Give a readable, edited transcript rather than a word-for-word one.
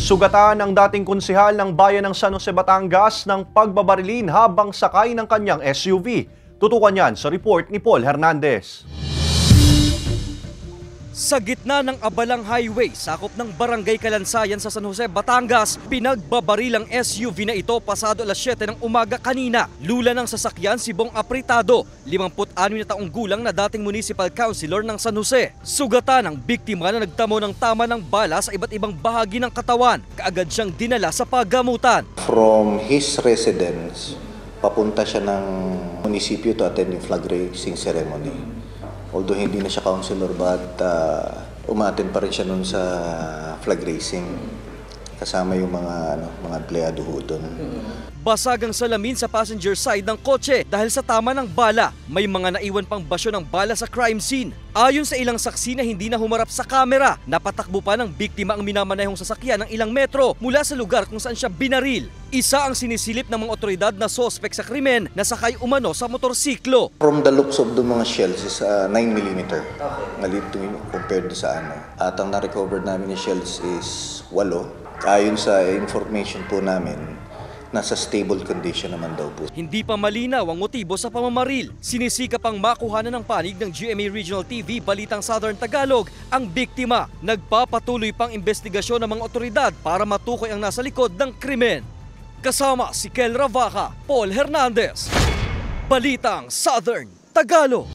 Sugatan ang dating konsehal ng bayan ng San Jose, Batangas ng pagbabarilin habang sakay ng kanyang SUV. Tutukan yan sa report ni Paul Hernandez. Sa gitna ng abalang highway, sakop ng Barangay Kalansayan sa San Jose, Batangas, pinagbabaril ang SUV na ito pasado alas 7 ng umaga kanina. Lula ng sasakyan si Bong Apretado, 56 na taong gulang na dating municipal councilor ng San Jose. Sugatan ang biktima na nagtamo ng tama ng bala sa iba't ibang bahagi ng katawan. Kaagad siyang dinala sa paggamutan. From his residence, papunta siya ng munisipyo to attend yung flag raising ceremony. Although hindi na siya councilor, but umattend pa rin siya nun sa flag raising. Kasama yung mga empleyado ho doon. Basag ang salamin sa passenger side ng kotse dahil sa tama ng bala. May mga naiwan pang basyo ng bala sa crime scene. Ayon sa ilang saksi na hindi na humarap sa kamera, napatakbo pa ng biktima ang minamanehong sasakyan ng ilang metro mula sa lugar kung saan siya binaril. Isa ang sinisilip ng mga otoridad na sospek sa krimen na sakay umano sa motorsiklo. From the looks of the mga shells is 9mm. Maliit compared sa ano. At ang na-recover namin ng shells is 8. Ayon sa information po namin, nasa stable condition naman daw po. Hindi pa malinaw ang motibo sa pamamaril. Sinisikap ang makuhanan ng panig ng GMA Regional TV Balitang Southern Tagalog ang biktima. Nagpapatuloy pang investigasyon ng mga otoridad para matukoy ang nasa likod ng krimen. Kasama si Kel Ravaca, Paul Hernandez, Balitang Southern Tagalog.